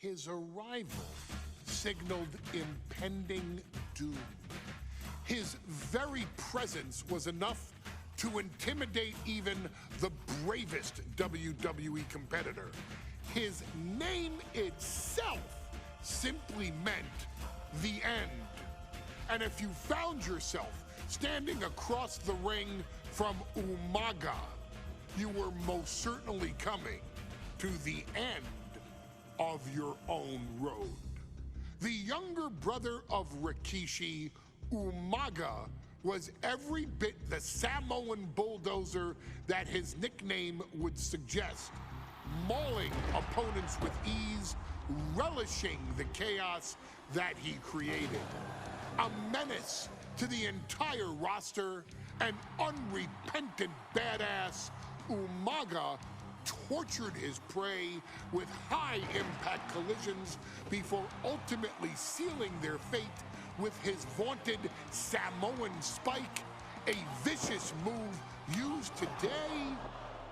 His arrival signaled impending doom. His very presence was enough to intimidate even the bravest WWE competitor. His name itself simply meant the end. And if you found yourself standing across the ring from Umaga, you were most certainly coming to the end of your own road. The younger brother of Rikishi, Umaga, was every bit the Samoan bulldozer that his nickname would suggest, mauling opponents with ease, relishing the chaos that he created. A menace to the entire roster, an unrepentant badass, Umaga tortured his prey with high-impact collisions before ultimately sealing their fate with his vaunted Samoan spike, a vicious move used today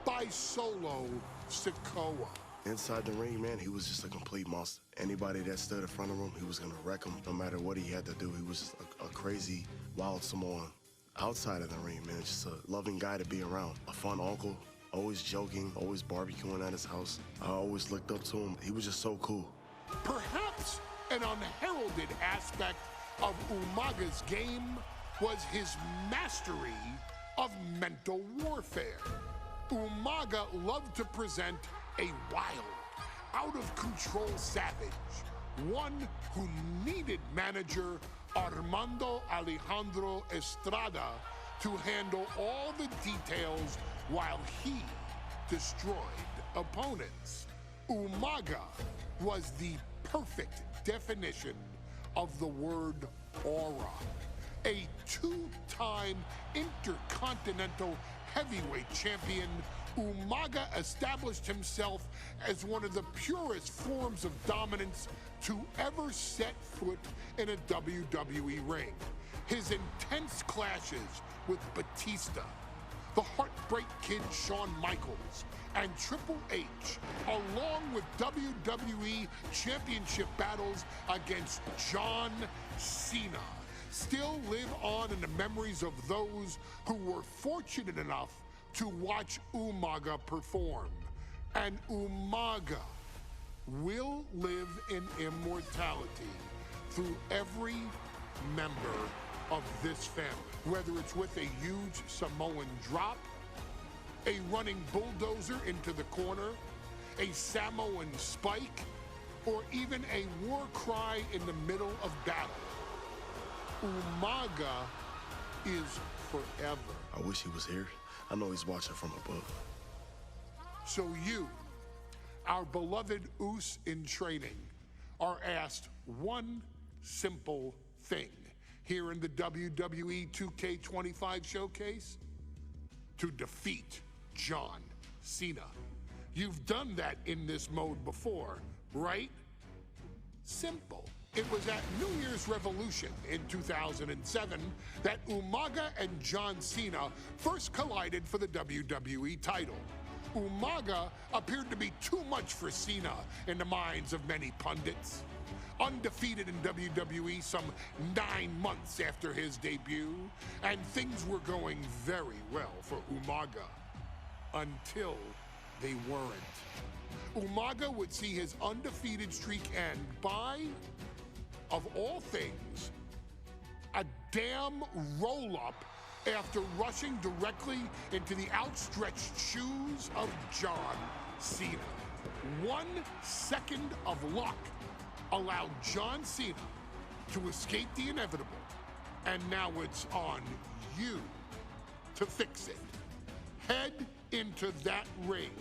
by Solo Sikoa. Inside the ring, man, he was just a complete monster. Anybody that stood in front of him, he was gonna wreck him no matter what he had to do. He was just a crazy, wild Samoan. Outside of the ring, man, just a loving guy to be around. A fun uncle, always joking, always barbecuing at his house. I always looked up to him. He was just so cool. Perhaps an unheralded aspect of Umaga's game was his mastery of mental warfare. Umaga loved to present a wild, out-of-control savage, one who needed manager Armando Alejandro Estrada to handle all the details while he destroyed opponents. Umaga was the perfect definition of the word aura. A two-time intercontinental heavyweight champion, Umaga established himself as one of the purest forms of dominance to ever set foot in a WWE ring. His intense clashes with Batista, the Heartbreak Kid Shawn Michaels, and Triple H, along with WWE Championship battles against John Cena, still live on in the memories of those who were fortunate enough to watch Umaga perform. And Umaga will live in immortality through every member of this family, whether it's with a huge Samoan drop, a running bulldozer into the corner, a Samoan spike, or even a war cry in the middle of battle. Umaga is forever. I wish he was here. I know he's watching from above. So you, our beloved Us in training, are asked one simple thing here in the WWE 2K25 showcase: to defeat John Cena. You've done that in this mode before, right? Simple. It was at New Year's Revolution in 2007 that Umaga and John Cena first collided for the WWE title. Umaga appeared to be too much for Cena in the minds of many pundits. Undefeated in WWE some 9 months after his debut, and things were going very well for Umaga. Until they weren't. Umaga would see his undefeated streak end by, of all things, a damn roll-up after rushing directly into the outstretched shoes of John Cena. 1 second of luck allowed John Cena to escape the inevitable, and now it's on you to fix it. Head into that ring,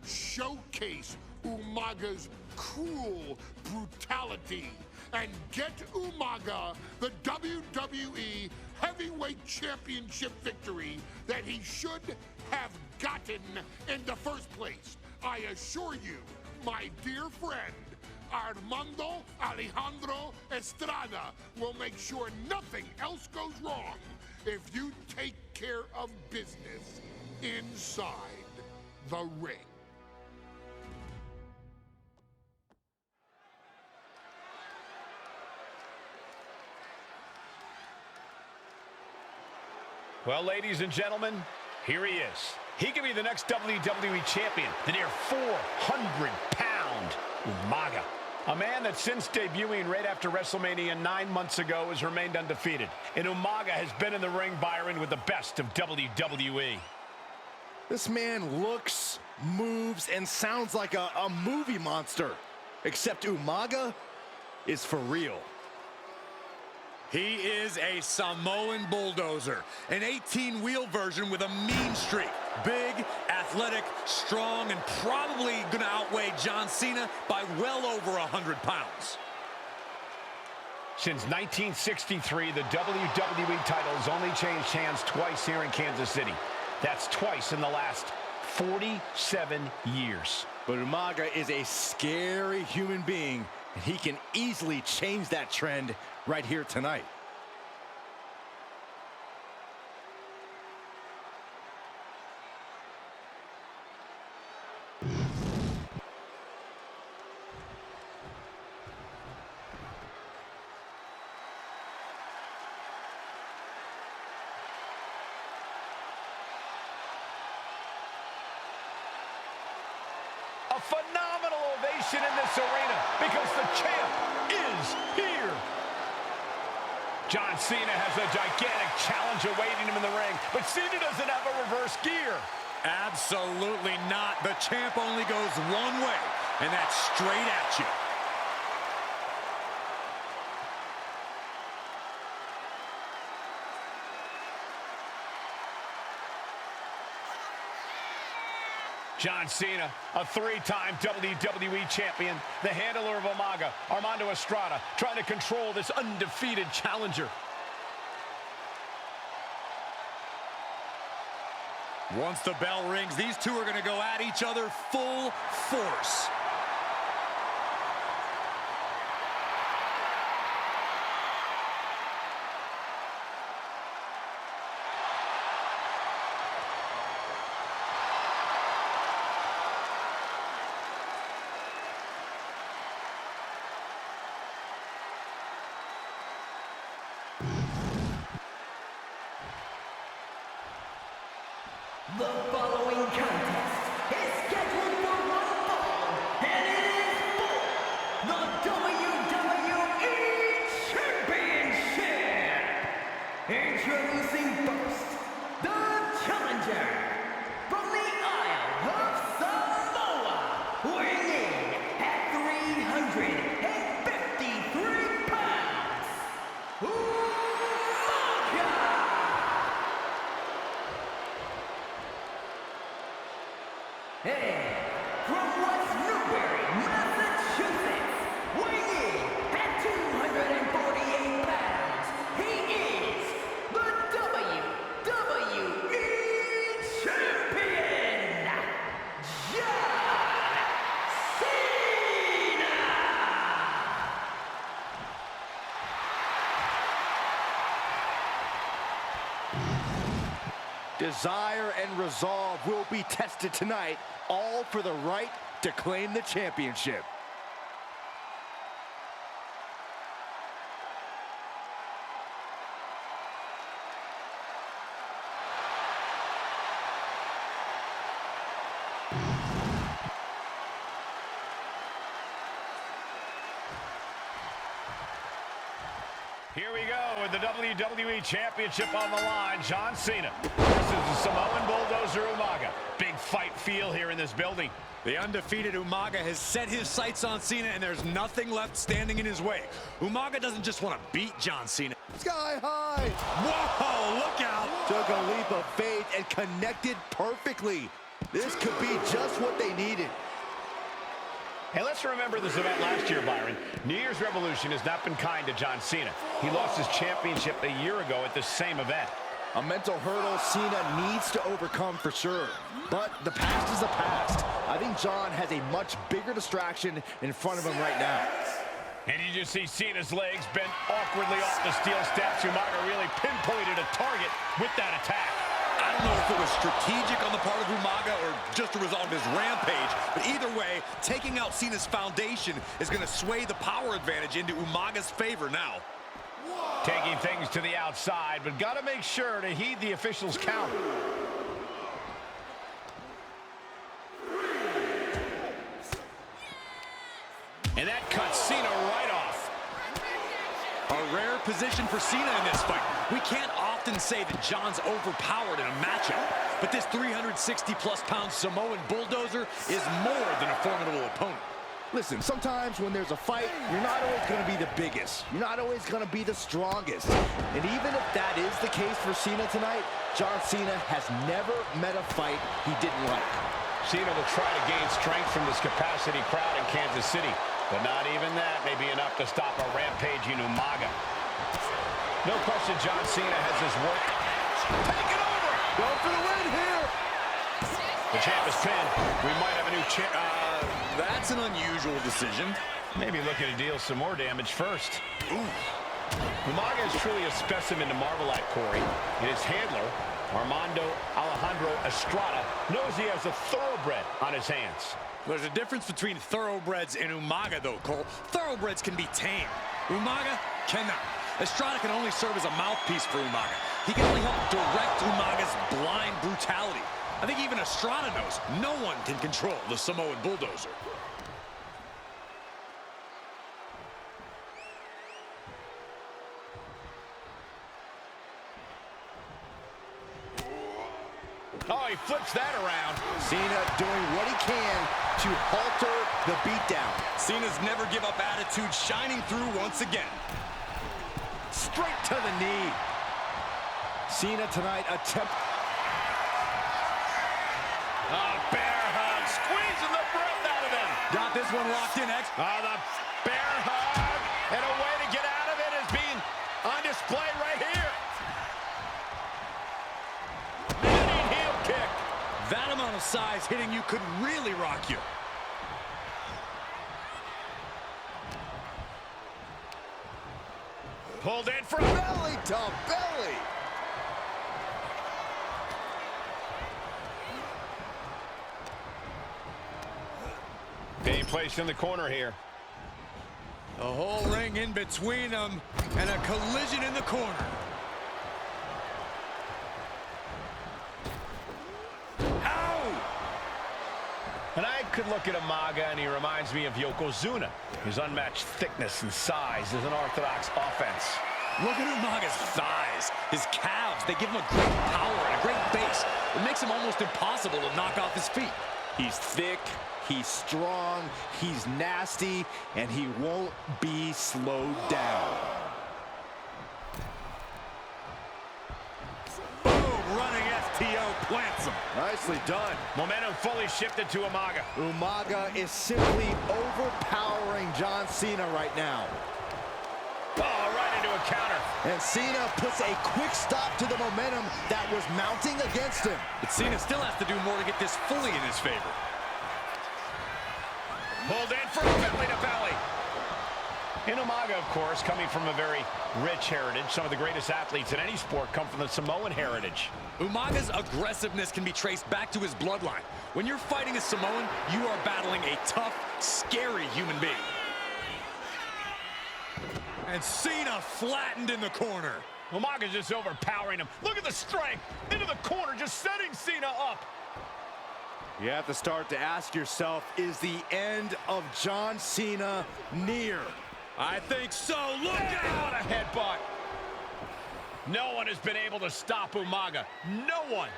showcase Umaga's cruel brutality, and get Umaga the WWE Heavyweight Championship victory that he should have gotten in the first place. I assure you, my dear friend, Armando Alejandro Estrada will make sure nothing else goes wrong if you take care of business inside the ring. Well, ladies and gentlemen, here he is. He could be the next WWE Champion, the near 400-pound Umaga. A man that since debuting right after WrestleMania 9 months ago has remained undefeated. And Umaga has been in the ring, Byron, with the best of WWE. This man looks, moves, and sounds like a movie monster. Except Umaga is for real. He is a Samoan bulldozer, an 18-wheel version with a mean streak. Big, athletic, strong, and probably going to outweigh John Cena by well over 100 pounds. Since 1963, the WWE title has only changed hands twice here in Kansas City. That's twice in the last 47 years. But Umaga is a scary human being, and he can easily change that trend right here tonight. A phenomenal ovation in this arena because the champ is here. John Cena has a gigantic challenge awaiting him in the ring, but Cena doesn't have a reverse gear. Absolutely not. The champ only goes one way, and that's straight at you. John Cena, a three-time WWE Champion, the handler of Umaga, Armando Estrada, trying to control this undefeated challenger. Once the bell rings, these two are going to go at each other full force. The following contest is scheduled for one fall, and it is for the WWE Championship. Introducing first, the challenger from the Isle of Samoa, weighing in at 353 pounds, Umaga. And from West Newbury, Massachusetts, weighing in at 248 pounds, he is the WWE Champion, John Cena! Desire and resolve will be tested tonight, all for the right to claim the championship. Here we go with the WWE Championship on the line. John Cena. This is the Samoan bulldozer Umaga. Big fight feel here in this building. The undefeated Umaga has set his sights on Cena, and there's nothing left standing in his way. Umaga doesn't just want to beat John Cena. Sky high! Whoa, look out! Took a leap of faith and connected perfectly. This could be just what they needed. Hey, let's remember this event last year, Byron. New Year's Revolution has not been kind to John Cena. He lost his championship a year ago at this same event. A mental hurdle Cena needs to overcome for sure. But the past is the past. I think John has a much bigger distraction in front of him right now. And you just see Cena's legs bent awkwardly off the steel steps. Umaga really pinpointed a target with that attack. I don't know if it was strategic on the part of Umaga or just a result of his rampage, but either way, taking out Cena's foundation is going to sway the power advantage into Umaga's favor now. Taking things to the outside, but got to make sure to heed the officials' count. And that cuts Cena right off. A rare position for Cena in this fight. We can't often say that John's overpowered in a matchup, but this 360-plus pound Samoan bulldozer is more than a formidable opponent. Listen, sometimes when there's a fight, you're not always going to be the biggest. You're not always going to be the strongest. And even if that is the case for Cena tonight, John Cena has never met a fight he didn't like. Cena will try to gain strength from this capacity crowd in Kansas City, but not even that may be enough to stop a rampage in Umaga. No question John Cena has his work. Take it over! Go for the win here! The champ is pinned. We might have a new champ. That's an unusual decision. Maybe looking to deal some more damage first. Umaga is truly a specimen to marvel at, Corey. And his handler, Armando Alejandro Estrada, knows he has a thoroughbred on his hands. There's a difference between thoroughbreds and Umaga, though, Cole. Thoroughbreds can be tamed. Umaga cannot. Estrada can only serve as a mouthpiece for Umaga. He can only help direct Umaga's blind brutality. I think even Estrada knows no one can control the Samoan bulldozer. Oh, he flips that around. Cena doing what he can to halter the beatdown. Cena's never give up attitude, shining through once again. Straight to the knee. Cena tonight attempt. Bear hug, squeezing the breath out of him. Got this one locked in, X. The bear hug, and a way to get out of it is being on display right here. Spinning heel kick. That amount of size hitting you could really rock you. Pulled in for a Belly to belly. being placed in the corner here. A whole ring in between them and a collision in the corner. Ow! And I could look at Umaga and he reminds me of Yokozuna. His unmatched thickness and size is an orthodox offense. Look at Umaga's thighs, his calves. They give him a great power and a great base. It makes him almost impossible to knock off his feet. He's thick, he's strong, he's nasty, and he won't be slowed down. Boom, running STO plants him. Nicely done. Momentum fully shifted to Umaga. Umaga is simply overpowering John Cena right now. Oh, right into a counter. And Cena puts a quick stop to the momentum that was mounting against him. But Cena still has to do more to get this fully in his favor. Pulled in for a belly to belly. And Umaga, of course, coming from a very rich heritage. Some of the greatest athletes in any sport come from the Samoan heritage. Umaga's aggressiveness can be traced back to his bloodline. When you're fighting a Samoan, you are battling a tough, scary human being. And Cena flattened in the corner. Umaga's just overpowering him. Look at the strength into the corner, just setting Cena up. You have to start to ask yourself, is the end of John Cena near? I think so. Look out! What a headbutt. No one has been able to stop Umaga. No one.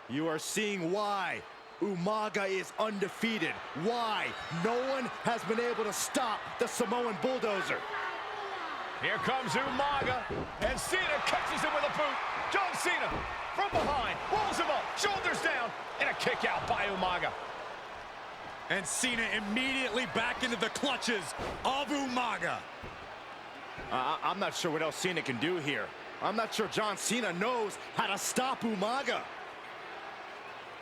You are seeing why Umaga is undefeated. Why no one has been able to stop the Samoan bulldozer. Here comes Umaga, and Cena catches him with a boot. John Cena from behind, rolls him up, shoulders down, and a kick out by Umaga. And Cena immediately back into the clutches of Umaga. I'm not sure what else Cena can do here. I'm not sure John Cena knows how to stop Umaga.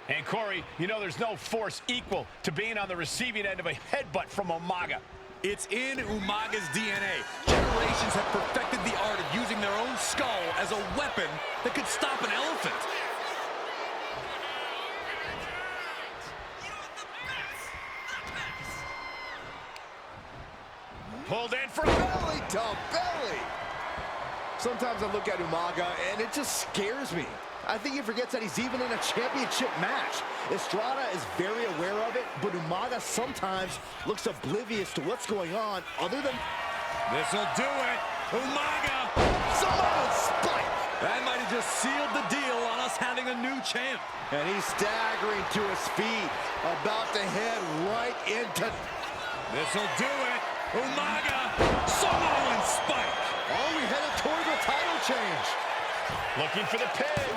And Corey, you know there's no force equal to being on the receiving end of a headbutt from Umaga. It's in Umaga's DNA. Generations have perfected the art of using their own skull as a weapon that could stop an elephant. Pulled in for belly to belly. Sometimes I look at Umaga and it just scares me. I think he forgets that he's even in a championship match. Estrada is very aware of it, but Umaga sometimes looks oblivious to what's going on other than... This'll do it. Umaga. Samoan spike. That might have just sealed the deal on us having a new champ. And he's staggering to his feet, about to head right into... This'll do it. Umaga. Samoan spike. Oh, we headed towards a title change. looking for the pin.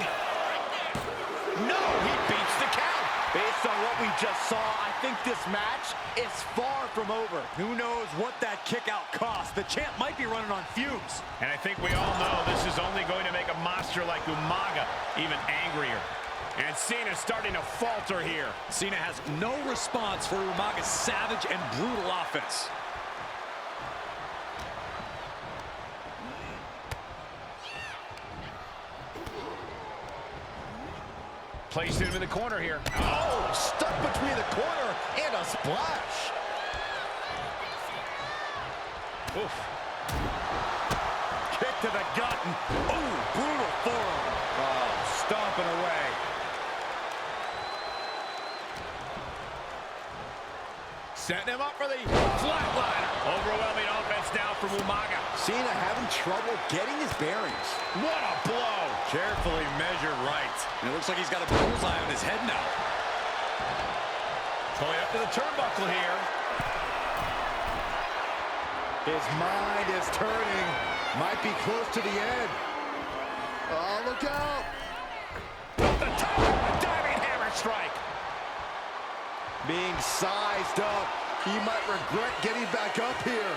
No, he beats the count. Based on what we just saw, I think this match is far from over. Who knows what that kick out cost? The champ might be running on fumes. And I think we all know this is only going to make a monster like Umaga even angrier. And Cena's starting to falter here. Cena has no response for Umaga's savage and brutal offense. Placed him in the corner here. Oh, stuck between the corner and a splash. Oof. Kick to the gut. Oh, brutal forearm. Oh, stomping away. Setting him up for the flatliner. Overwhelming offense now from Umaga. Cena having trouble getting his bearings. What a blow. Carefully measured right. And it looks like he's got a bullseye on his head now. Going up to the turnbuckle here. His mind is turning. Might be close to the end. Oh, look out. Up the top. Diving hammer strike. Being sized up. He might regret getting back up here.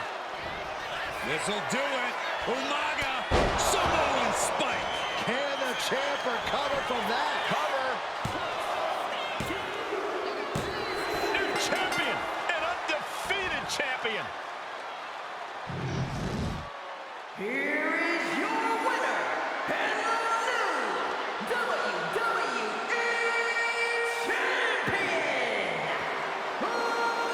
This'll do it. Umaga. Samoan spike. Can the champ recover from that? Cover. New champion. An undefeated champion. Here is your winner, and the new WWE Champion, Umaga!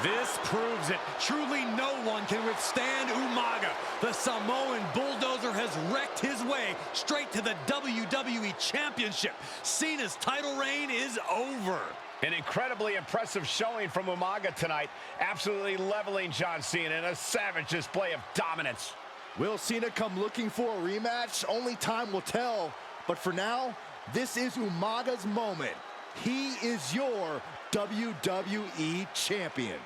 This proves it. Truly no one can withstand Umaga. The Samoan bulldozer has wrecked his way straight to the WWE Championship. Cena's title reign is over. An incredibly impressive showing from Umaga tonight. Absolutely leveling John Cena in a savage display of dominance. Will Cena come looking for a rematch? Only time will tell. But for now, this is Umaga's moment. He is your WWE Champion.